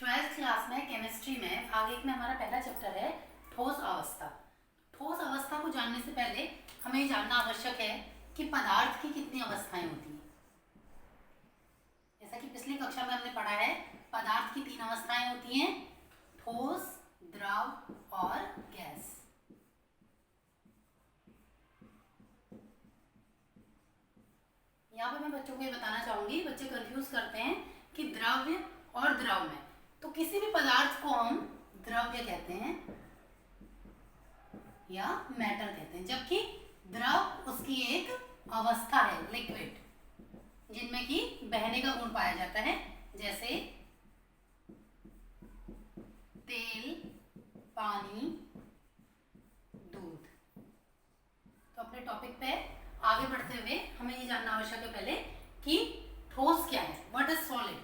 Twelfth class में chemistry में भाग एक में हमारा पहला चैप्टर है ठोस अवस्था। ठोस अवस्था को जानने से पहले हमें ये जानना आवश्यक है कि पदार्थ की कितनी अवस्थाएं होती हैं। जैसा कि पिछली कक्षा में हमने पढ़ा है, पदार्थ की 3 अवस्थाएं होती हैं, ठोस, द्रव और गैस। यहाँ पे मैं बच्चों को ये बताना चाहूंगी, बच्चे कंफ्यूज करते हैं कि द्रव्य और द्रव में, तो किसी भी पदार्थ को हम द्रव्य कहते हैं या मैटर कहते हैं, जबकि द्रव उसकी एक अवस्था है, लिक्विड, जिनमें कि बहने का गुण पाया जाता है, जैसे तेल, पानी, दूध। तो अपने टॉपिक पे आगे बढ़ते हुए हमें ये जानना आवश्यक है पहले कि ठोस क्या है, व्हाट इज सॉलिड।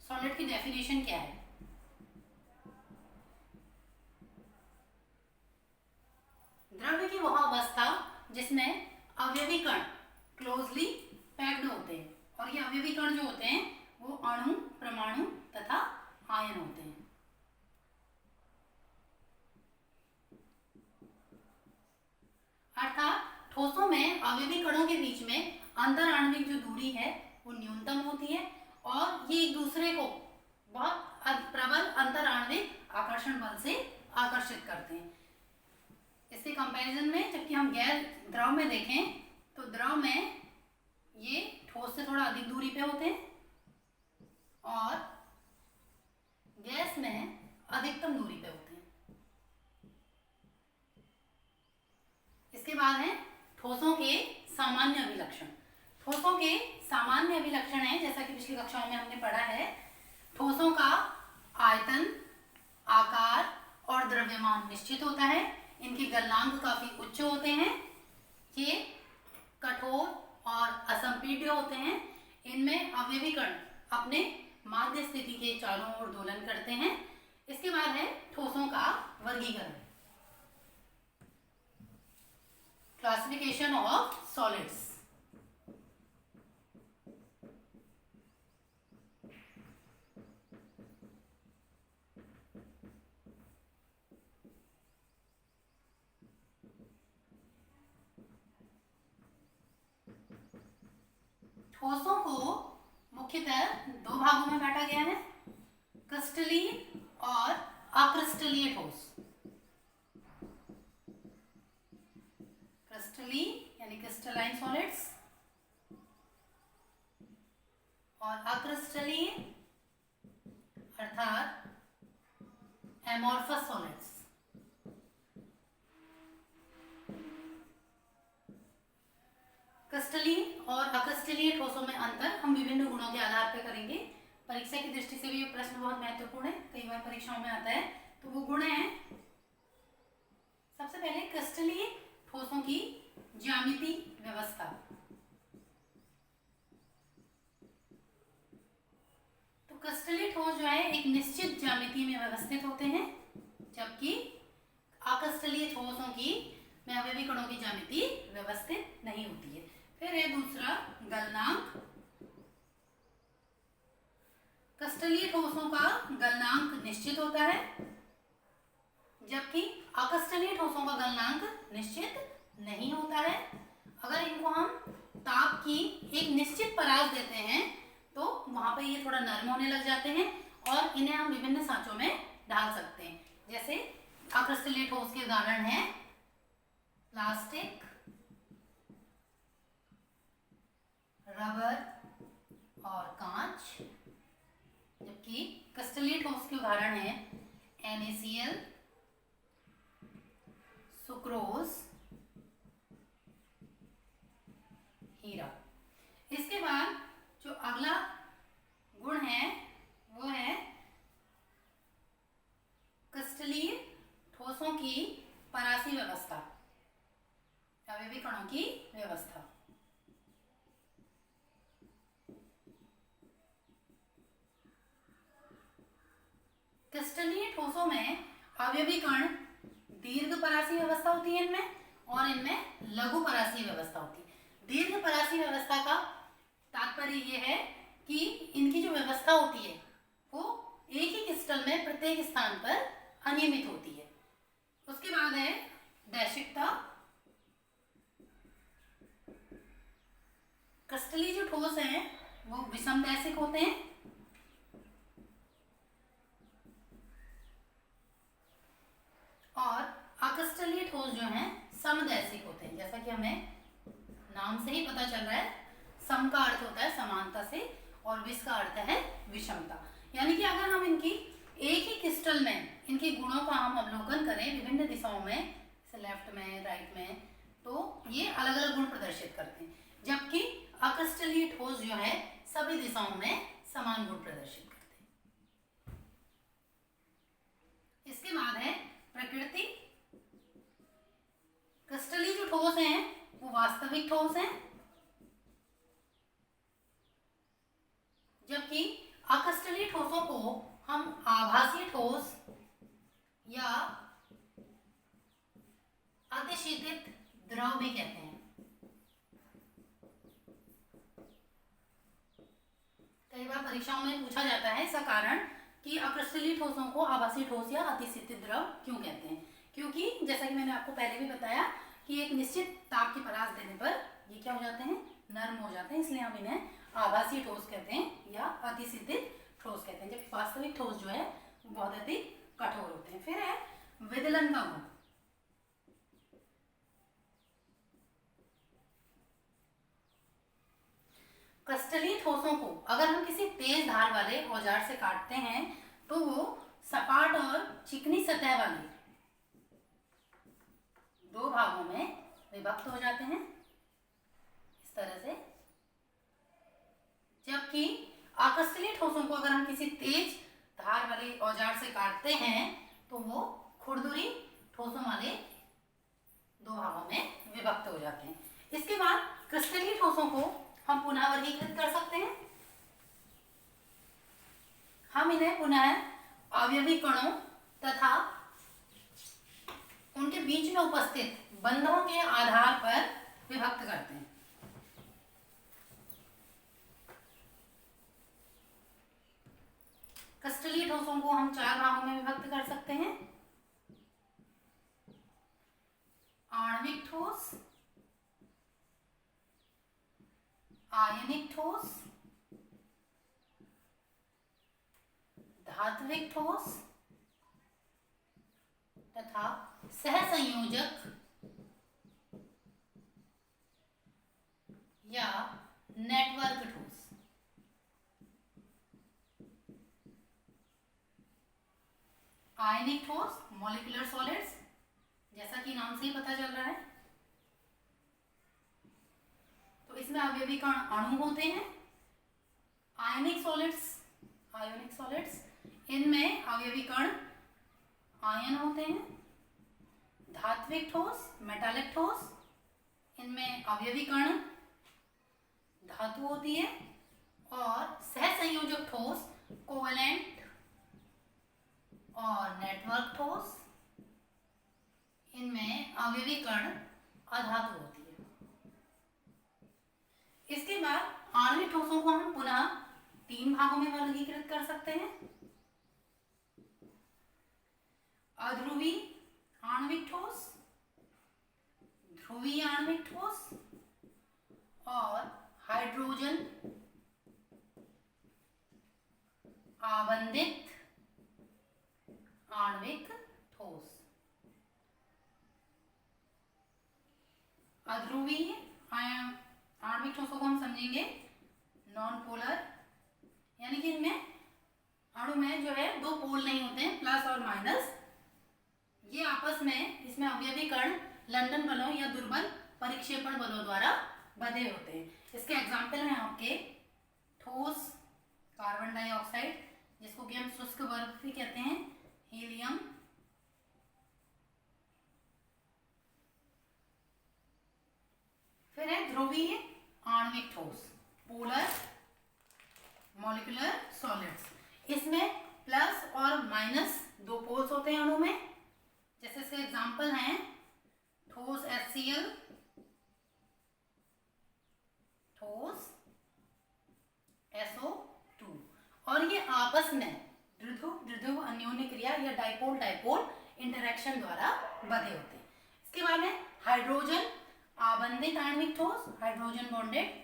सॉलिड की डेफिनेशन क्या है? द्रव्य की वह अवस्था जिसमें अवयवी कण क्लोजली पैक्ड होते हैं, और ये अवयवी कण जो होते हैं वो अणु, परमाणु तथा आयन होते हैं। अर्थात ठोसों में अवयवी कणों के बीच में अंतर आणविक जो दूरी है वो न्यूनतम होती है, और ये एक दूसरे को बहुत प्रबल अंतर आणविक आकर्षण बल से आकर्षित करते हैं। इसके कंपैरिजन में जबकि हम गैस द्रव में देखें तो द्रव में ये ठोस से थोड़ा अधिक दूरी पे होते हैं और गैस में अधिकतम दूरी पे होते हैं। इसके बाद है ठोसों के सामान्य अभिलक्षण। ठोसों के सामान्य अभिलक्षण है, जैसा कि पिछली कक्षाओं में हमने पढ़ा है, ठोसों का आयतन, आकार और द्रव्यमान निश्चित होता है, इनके गलनांक काफी उच्च होते हैं, ये कठोर और असंपीड्य होते हैं, इनमें अवयवी कण अपने माध्य स्थिति के चारों ओर दोलन करते हैं। इसके बाद है ठोसों का वर्गीकरण, क्लासिफिकेशन ऑफ सॉलिड्स। ठोसों को मुख्यतः 2 भागों में बांटा गया है, क्रिस्टलीन और अक्रिस्टलीय ठोस। क्रिस्टलीन यानी क्रिस्टलाइन सॉलिड्स और अक्रिस्टलीन अर्थात एमोर्फस सॉलिड्स। क्रिस्टलीन और अक्रिस्टलीय ठोसों में अंतर हम विभिन्न गुणों के आधार पर करेंगे। परीक्षा की दृष्टि से भी ये प्रश्न बहुत महत्वपूर्ण है, कई बार परीक्षाओं में आता है। तो वो गुण हैं, सबसे पहले क्रिस्टलीय ठोसों की ज्यामिति व्यवस्था। तो क्रिस्टलीय ठोस जो है एक निश्चित ज्यामिति में व्यवस्थित होते हैं, जबकि अक्रिस्टलीय ठोसों की में अवयवी कणों की ज्यामिति व्यवस्थित नहीं होती है। फिर है दूसरा गलनांक। क्रिस्टलीय ठोसों का गलनांक निश्चित होता है, जबकि अक्रिस्टलीय ठोसों का गलनांक निश्चित नहीं होता है। अगर इनको हम ताप की एक निश्चित परास देते हैं तो वहां पर ये थोड़ा नरम होने लग जाते हैं और इन्हें हम विभिन्न सांचों में डाल सकते हैं। जैसे अक्रिस्टलीय ठोस के उदाहरण है प्लास्टिक, रबर और कांच, जबकि क्रिस्टलीय ठोस के उदाहरण है NaCl, सुक्रोज, हीरा। इसके बाद जो अगला गुण है वो है क्रिस्टलीय ठोसों की परासी व्यवस्था, अवयवी कणों की व्यवस्था। क्रिस्टलीय ठोसों में अवयवी कण दीर्घ परासी व्यवस्था होती है इनमें, और इनमें लघु परासी व्यवस्था होती है। दीर्घ परासी व्यवस्था का तात्पर्य यह है कि इनकी जो व्यवस्था होती है वो एक ही क्रिस्टल में प्रत्येक स्थान पर अनियमित होती है। उसके बाद है दैशिकता। क्रिस्टलीय जो ठोस हैं वो विषम दैशिक होते हैं और अक्रिस्टलीय ठोस जो हैं समदैशिक होते हैं। जैसा कि हमें नाम से ही पता चल रहा है, सम का अर्थ होता है समानता से और विष का अर्थ है विषमता। यानी कि अगर हम इनकी एक ही क्रिस्टल में इनके गुणों का हम अवलोकन करें विभिन्न दिशाओं में, लेफ्ट में, राइट में, तो ये अलग अलग गुण प्रदर्शित करते हैं, जबकि अक्रिस्टलीय ठोस जो है सभी दिशाओं में समान गुण प्रदर्शित करते हैं। इसके बाद है प्रकृति। क्रिस्टलीय जो ठोस हैं वो वास्तविक ठोस हैं, जबकि अक्रिस्टलीय ठोसों को हम आभासी ठोस या अतिशीतित द्रव भी कहते हैं। कई बार परीक्षाओं में पूछा जाता है इसका कारण कि अक्रिस्टलीय ठोसों को आभासी ठोस या अतिशीतित द्रव क्यों कहते हैं, क्योंकि जैसा कि मैंने आपको पहले भी बताया कि एक निश्चित ताप की परास देने पर ये क्या हो जाते हैं, नर्म हो जाते हैं, इसलिए हम इन्हें आभासी ठोस कहते हैं या अतिशीतित ठोस कहते हैं, जबकि वास्तविक ठोस जो है वो बहुत अधिक कठोर होते हैं। फिर है विदलन का गुण। क्रिस्टलीय ठोसों को अगर हम किसी तेज धार वाले औजार से काटते हैं तो वो सपाट और चिकनी सतह वाले दो भागों में विभक्त हो जाते हैं इस तरह से, जबकि अक्रिस्टलीय ठोसों को अगर हम किसी तेज धार वाले औजार से काटते हैं तो वो खुरदुरी ठोसों वाले दो भागों में विभक्त हो जाते हैं। इसके बाद क्रिस्टलीय ठोसों को हम पुनः वर्गीकृत कर सकते हैं। हम इन्हें पुनः अवयवी कणों तथा उनके बीच में उपस्थित बंधों के आधार पर विभक्त करते हैं। क्रिस्टलीय ठोसों को हम चार भागों में विभक्त कर सकते हैं। आणविक ठोस, आयनिक ठोस, धात्विक ठोस तथा सहसंयोजक या नेटवर्क ठोस। आयनिक ठोस मॉलिक्यूलर सॉलिड्स, जैसा कि नाम से ही पता चल रहा है, तो इसमें अवयवी कण अणु होते हैं। आयनिक सॉलिड्स, आयोनिक सॉलिड्स, इनमें अवयवी कण आयन होते हैं। धात्विक ठोस मेटालिक ठोस, इनमें अवयवी कण धातु होती है। और सहसंयोजक ठोस कोवेलेंट और नेटवर्क ठोस, इनमें अवयवी कण अधातु होती है। इसके बाद आणविक ठोसों को हम पुनः तीन भागों में वर्गीकृत कर सकते हैं। अध्रुवी आणविक ठोस, ध्रुवीय आणविक ठोस और हाइड्रोजन आबंधित आणविक ठोस। अध्रुवीय आणविक ठोसों को हम समझेंगे नॉन पोलर, यानी कि इनमें अणु में जो है दो पोल नहीं होते हैं, प्लस और माइनस। ये आपस में इसमें अवयवी कण लंदन बलों या दुर्बल परिक्षेपण बलों द्वारा बंधे होते हैं। इसके एग्जाम्पल हैं आपके ठोस कार्बन डाइऑक्साइड, जिसको कि हम शुष्क बर्फ भी कहते हैं, हीलियम, फिर है ध्रुवीय आणविक ठोस पोलर मॉलिक्यूलर सॉलिड्स। इसमें प्लस और माइनस दो पोल्स होते हैं अणु में, जैसे इसके एग्जाम्पल हैं ठोस HCl, ठोस SO2, और ये आपस में द्विध्रुव अन्योन्य क्रिया या डाइपोल डाइपोल इंटरेक्शन द्वारा बंधे होते हैं। इसके बाद है हाइड्रोजन आबंधित आणविक ठोस, hydrogen bonded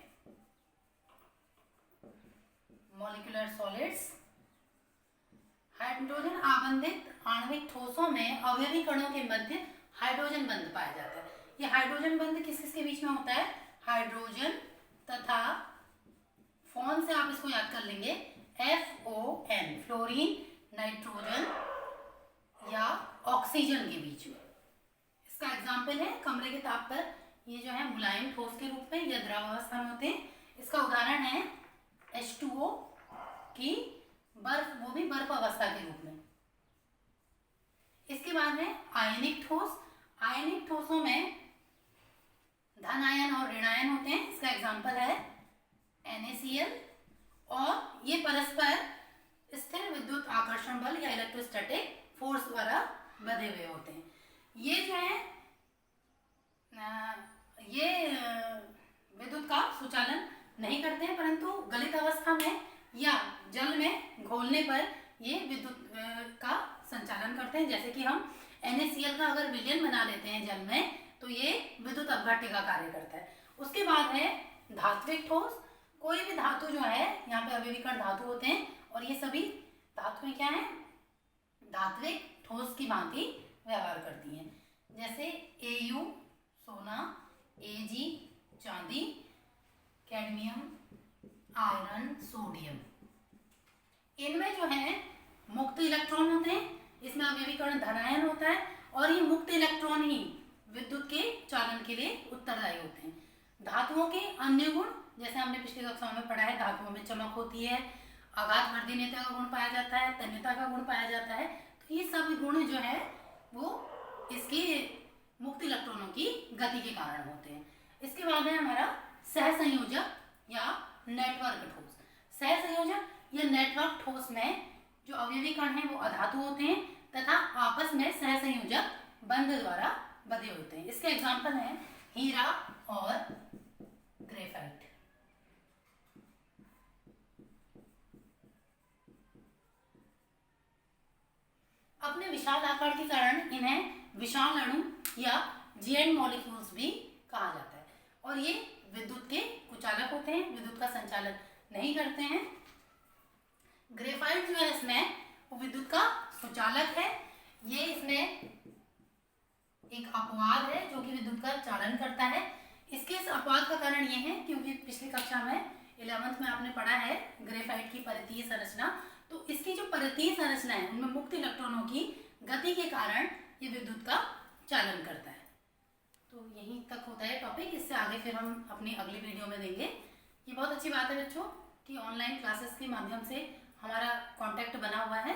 molecular solids. Hydrogen आबंधित आणविक ठोसों में अवयवी कणों के मध्य हाइड्रोजन बंध पाया जाता है। ये हाइड्रोजन बंध किस किस के बीच में होता है? हाइड्रोजन तथा फॉन से आप इसको याद कर लेंगे FON, फ्लोरीन नाइट्रोजन या ऑक्सीजन के बीच में। इसका एग्जाम्पल है कमरे के ताप पर ये जो है मुलायम ठोस के रूप में या द्रवावस्था में होते हैं। इसका उदाहरण है H2O की बर्फ, वो भी बर्फ अवस्था के रूप में। इसके बाद है आयनिक ठोस। आयनिक ठोसों में धन आयन और ऋण आयन होते हैं। इसका एग्जाम्पल है NaCl और ये परस्पर स्थिर विद्युत आकर्षण बल या इलेक्ट्रोस्टैटिक फोर्स द्वारा बंधे हुए होते हैं। ये जो है ये विद्युत का सुचालन नहीं करते हैं, परंतु गलित अवस्था में या जल में घोलने पर ये विद्युत का संचालन करते हैं। जैसे कि हम NaCl का अगर विलयन बना लेते हैं जल में तो ये विद्युत अपघट्य का कार्य करता है। उसके बाद है धात्विक ठोस। कोई भी धातु जो है, यहाँ पे अवयवीकरण धातु होते हैं और ये सभी धातुएं क्या है? धात्विक ठोस की भांति व्यवहार करती हैं। जैसे Au सोना, Ag चांदी, कैडमियम आयरन, सोडियम। इनमें जो है मुक्त इलेक्ट्रॉन होते हैं, इसमें अवयवीकरण धनायन होता है और ये मुक्त इलेक्ट्रॉन ही विद्युत के चालन के लिए उत्तरदायी होते हैं। धातुओं के अन्य गुण, जैसे हमने पिछली कक्षाओं में पढ़ा है, धातुओं में चमक होती है, आघात वर्धनीयता का गुण पाया जाता है, तन्यता का गुण पाया जाता है। तो ये सब गुण जो है वो इसके मुक्त इलेक्ट्रॉनों की गति के कारण होते हैं। इसके बाद है हमारा सहसंयोजक या नेटवर्क ठोस। सहसंयोजक या नेटवर्क ठोस में जो अवयवी कण हैं वो अधातु होते हैं तथा आपस में सहसंयोजक बंध द्वारा बंधे होते हैं। इसके एग्जाम्पल हैं हीरा और ग्रेफाइट। अपने विशाल आकार के कारण इन्हें विशाल अणु या जेएन मॉलिक्यूल्स भी कहा जाता है और ये विद्युत के कुचालक होते हैं, विद्युत का संचालन नहीं करते हैं। ग्रेफाइट जो है इसमें वो विद्युत का सुचालक है। ये इसमें एक अपवाद है जो कि विद्युत का चालन करता है। इसके इस अपवाद का कारण ये है क्योंकि पिछली कक्षा में 11th में आपने पढ़ा है ग्रेफाइट की परिधीय संरचना, तो इसकी जो परिधीय संरचना है उनमें मुक्त इलेक्ट्रॉनों की गति के कारण ये विद्युत का चालन करता है। तो यहीं तक होता है टॉपिक, इससे आगे फिर हम अपनी अगली वीडियो में देंगे। ये बहुत अच्छी बात है बच्चों कि ऑनलाइन क्लासेस के माध्यम से हमारा कांटेक्ट बना हुआ है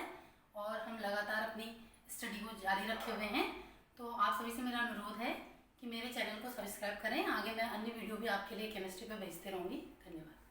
और हम लगातार अपनी स्टडी को जारी रखे हुए हैं। तो आप सभी से मेरा अनुरोध है कि मेरे चैनल को सब्सक्राइब करें। आगे मैं अन्य वीडियो भी आपके लिए केमिस्ट्री पर भेजते रहूँगी। धन्यवाद।